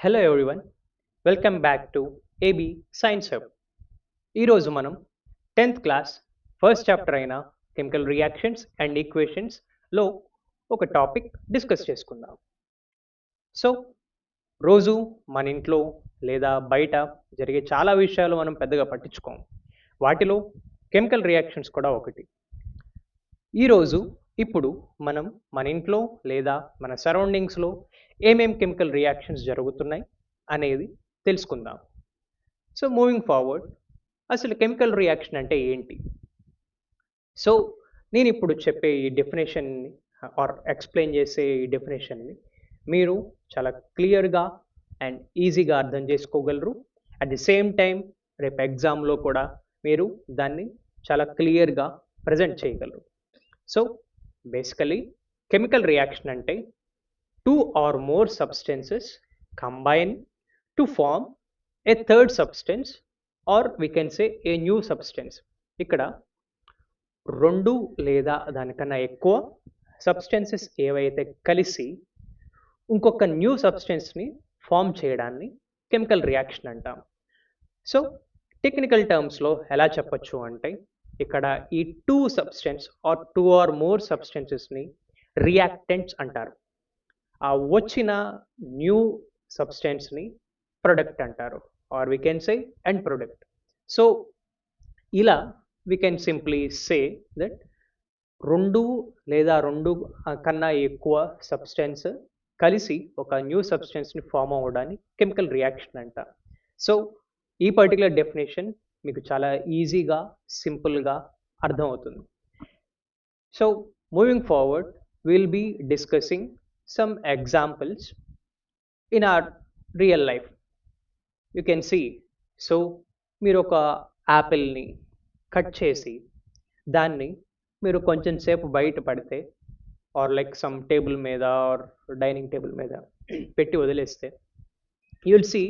Hello everyone, welcome back to AB science hub. ఈరోజు మనం 10th class first chapter అయిన chemical reactions and ఈక్వేషన్స్లో ఒక topic discuss చేసుకుందాం. So రోజు మన ఇంట్లో లేదా బయట జరిగే చాలా విషయాలు మనం పెద్దగా పట్టించుకోం. వాటిలో కెమికల్ రియాక్షన్స్ కూడా ఒకటి. ఈరోజు ఇప్పుడు మనం మన ఇంట్లో లేదా మన సరౌండింగ్స్లో ఏమేం కెమికల్ రియాక్షన్స్ జరుగుతున్నాయి అనేది తెలుసుకుందాం. సో మూవింగ్ ఫార్వర్డ్, అసలు కెమికల్ రియాక్షన్ అంటే ఏంటి? సో నేను ఇప్పుడు చెప్పే ఈ డెఫినేషన్ని ఆర్ ఎక్స్ప్లెయిన్ చేసే ఈ డెఫినేషన్ని మీరు చాలా క్లియర్గా అండ్ ఈజీగా అర్థం చేసుకోగలరు. అట్ ది సేమ్ టైం రేపు ఎగ్జామ్లో కూడా మీరు దాన్ని చాలా క్లియర్గా ప్రజెంట్ చేయగలరు. సో బేసికలీ కెమికల్ రియాక్షన్ అంటే two or more substances combine to form a third substance, or we can say a new substance. ఇక్కడ రెండు లేదా దానికన్నా ఎక్కువ సబ్స్టెన్సెస్ ఏవైతే కలిసి ఇంకొక న్యూ సబ్స్టెన్స్ని ఫామ్ చేయడాన్ని కెమికల్ రియాక్షన్ అంటాం. సో టెక్నికల్ టర్మ్స్లో ఎలా చెప్పచ్చు అంటే ఇక్కడ ఈ two substance or two or more సబ్స్టెన్సెస్ని రియాక్టెంట్స్ అంటారు. ఆ వచ్చిన న్యూ సబ్స్టెన్స్ని ప్రొడక్ట్ అంటారు, or we can say end product. So ఇలా we can simply say that రెండు లేదా రెండు కన్నా ఎక్కువ సబ్స్టెన్స్ కలిసి ఒక న్యూ సబ్స్టెన్స్ని ఫామ్ అవ్వడాన్ని కెమికల్ రియాక్షన్ అంటారు. సో ఈ పర్టికులర్ డెఫినేషన్ మీకు చాలా ఈజీగా సింపుల్గా అర్థమవుతుంది. So moving forward, will be discussing some examples in our real life. You can see, so మీరు ఒక యాపిల్ని కట్ చేసి దాన్ని మీరు కొంచెం సేపు బయట పడితే ఆర్ లైక్ సమ్ టేబుల్ మీద ఆర్ డైనింగ్ టేబుల్ మీద పెట్టి వదిలేస్తే you will see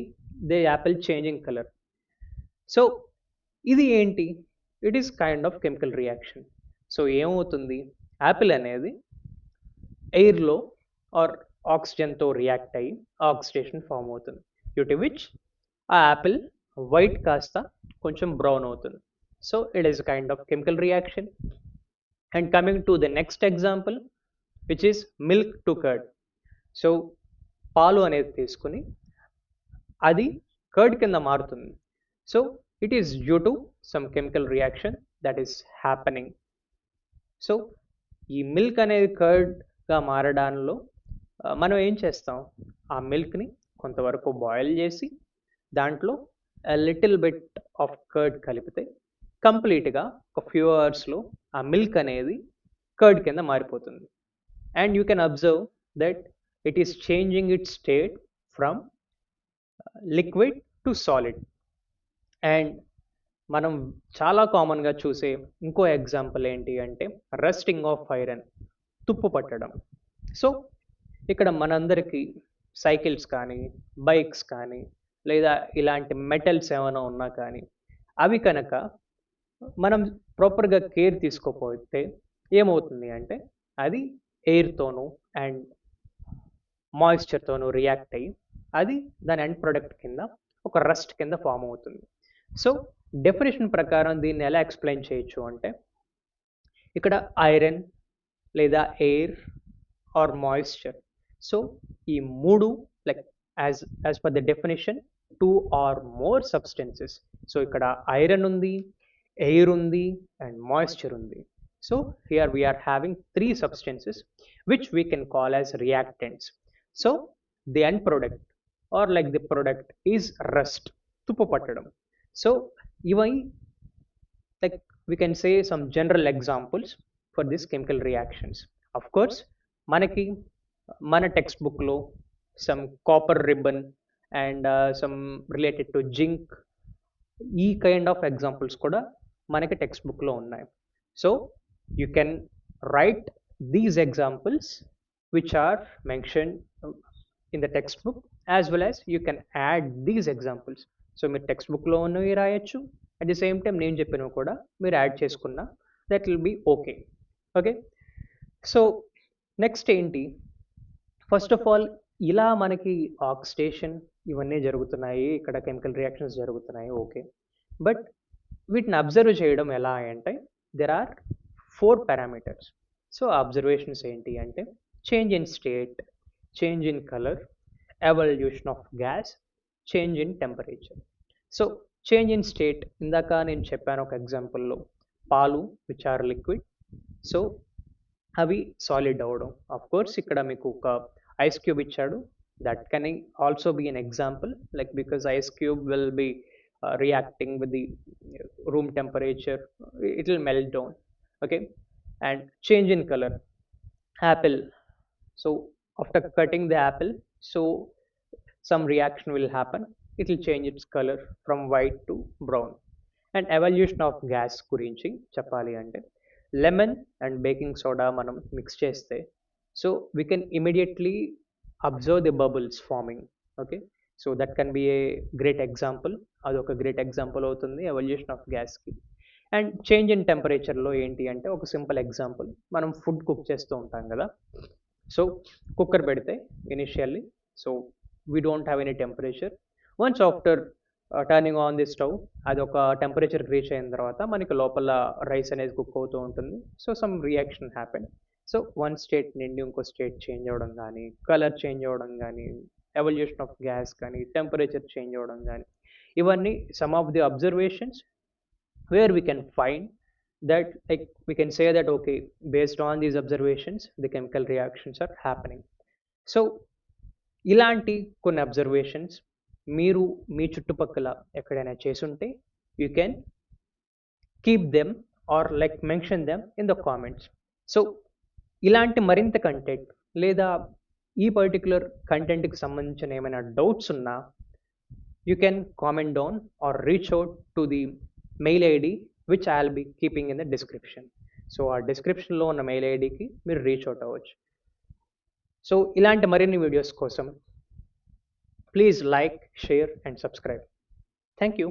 the apple changing colour. So ఇది ఏంటి? It is kind of chemical reaction. So ఏమవుతుంది, యాపిల్ అనేది ఎయిర్లో ఆర్ ఆక్సిజన్తో రియాక్ట్ అయ్యి ఆక్సిడేషన్ ఫామ్ అవుతుంది, డ్యూ టు విచ్ ఆ యాపిల్ వైట్ కాస్త కొంచెం బ్రౌన్ అవుతుంది. So it is kind of chemical reaction. And coming to the next example which is milk to curd. So పాలు అనేది తీసుకుని అది కర్డ్ కింద మారుతుంది. So it is due to some chemical reaction that is happening. So ఈ milk అనేది కర్డ్గా మారడంలో మనం ఏం చేస్తాం, ఆ మిల్క్ని కొంతవరకు బాయిల్ చేసి దాంట్లో లిటిల్ బిట్ ఆఫ్ కర్డ్ కలిపితే కంప్లీట్గా ఒక ఫ్యూ అవర్స్లో ఆ మిల్క్ అనేది కర్డ్ కింద మారిపోతుంది. And you can observe that it is changing it state from liquid to solid. And మనం చాలా కామన్గా చూసే ఇంకో ఎగ్జాంపుల్ ఏంటి అంటే రస్టింగ్ ఆఫ్ ఐరన్, తుప్పు పట్టడం. సో ఇక్కడ మనందరికీ సైకిల్స్ కానీ బైక్స్ కానీ లేదా ఇలాంటి మెటల్స్ ఏమైనా ఉన్నా కానీ అవి కనుక మనం ప్రాపర్గా కేర్ తీసుకోకపోతే ఏమవుతుంది అంటే అది ఎయిర్తోనూ అండ్ మాయిశ్చర్తోనూ రియాక్ట్ అయ్యి అది దాని ఎండ్ ప్రొడక్ట్ కింద ఒక రస్ట్ కింద ఫామ్ అవుతుంది. సో డెఫినేషన్ ప్రకారం దీన్ని ఎలా ఎక్స్ప్లెయిన్ చేయొచ్చు అంటే ఇక్కడ ఐరన్ లేదా ఎయిర్ ఆర్ మాయిశ్చర్, సో ఈ మూడు like as per the definition two or more substances. So ఇక్కడ ఐరన్ ఉంది, ఎయిర్ ఉంది అండ్ మాయిశ్చర్ ఉంది. So here we are having three substances which we can call as reactants. So the end product or like the product is rust, తుప్పు పట్టడం. So ఇవి like we can say some general examples for these chemical reactions. Of course మనకి మన టెక్స్ట్ బుక్లో some copper ribbon and some related to zinc, ఈ kind of examples కూడా మనకి టెక్స్ట్ బుక్లో ఉన్నాయి. So you can write these examples which are mention in the textbook as well as you can add these examples. So మీరు టెక్స్ట్ బుక్లో ఉన్నవి రాయొచ్చు, అట్ ది సేమ్ టైం నేను చెప్పినవి కూడా మీరు యాడ్ చేసుకున్నా that will be okay. Okay, so next ఏంటి, ఫస్ట్ ఆఫ్ ఆల్ ఇలా మనకి ఆక్సిడేషన్ ఇవన్నీ జరుగుతున్నాయి, ఇక్కడ కెమికల్ రియాక్షన్స్ జరుగుతున్నాయి, ఓకే. బట్ వీటిని అబ్జర్వ్ చేయడం ఎలా అంటే there are 4 parameters. So observations ఏంటి అంటే change in state, change in colour, evolution of gas, change in temperature. So change in state ఇందాక నేను చెప్పాను ఒక ఎగ్జాంపుల్లో, పాలు విచ్ ఆర్ లిక్విడ్, సో అవి సాలిడ్ అవ్వడం. ఆఫ్ కోర్స్ ఇక్కడ మీకు ఒక ఐస్ క్యూబ్ ఇచ్చాడు, that can also be an example, like because ice cube will be reacting with the room temperature, it will melt down, okay. And change in color, apple, so after cutting the apple, so some reaction will happen, it will change its color from white to brown. And evolution of gas గురించి చెప్పాలి అంటే lemon and baking soda మనం mix చేస్తే so we can immediately observe the bubbles forming, okay. So that can be a great example, అదొక great example అవుతుంది evolution of గ్యాస్కి. And change in టెంపరేచర్లో ఏంటి అంటే ఒక సింపుల్ ఎగ్జాంపుల్, మనం ఫుడ్ కుక్ చేస్తూ ఉంటాం కదా, సో కుక్కర్ పెడితే initially so we don't have any temperature, once after turning on the stove అది ఒక టెంపరేచర్కి రీచ్ అయిన తర్వాత మనకి లోపల రైస్ అనేది కుక్ అవుతూ ఉంటుంది, so some reaction happen. So one state నుండి ఇంకో స్టేట్ చేంజ్ అవ్వడం కానీ, కలర్ చేంజ్ అవ్వడం కానీ, ఎవల్యూషన్ ఆఫ్ గ్యాస్ కానీ, టెంపరేచర్ చేంజ్ అవ్వడం కానీ, ఇవన్నీ some of the observations where we can find that like we can say that okay, based on these observations the chemical reactions are happening. So ఇలాంటి కొన్ని observations మీరు మీ చుట్టుపక్కల ఎక్కడైనా చేసుంటే you can keep them or like mention them in the comments. So ఇలాంటి మరింత content లేదా ఈ పర్టికులర్ కంటెంట్కి సంబంధించిన ఏమైనా డౌట్స్ ఉన్నా you can comment down are reach out to the mail ID which I will be keeping in the description. So ఆ డిస్క్రిప్షన్లో ఉన్న మెయిల్ ఐడికి మీరు రీచ్ అవుట్ అవ్వచ్చు. సో ఇలాంటి మరిన్ని వీడియోస్ కోసం please like, share and subscribe. Thank you.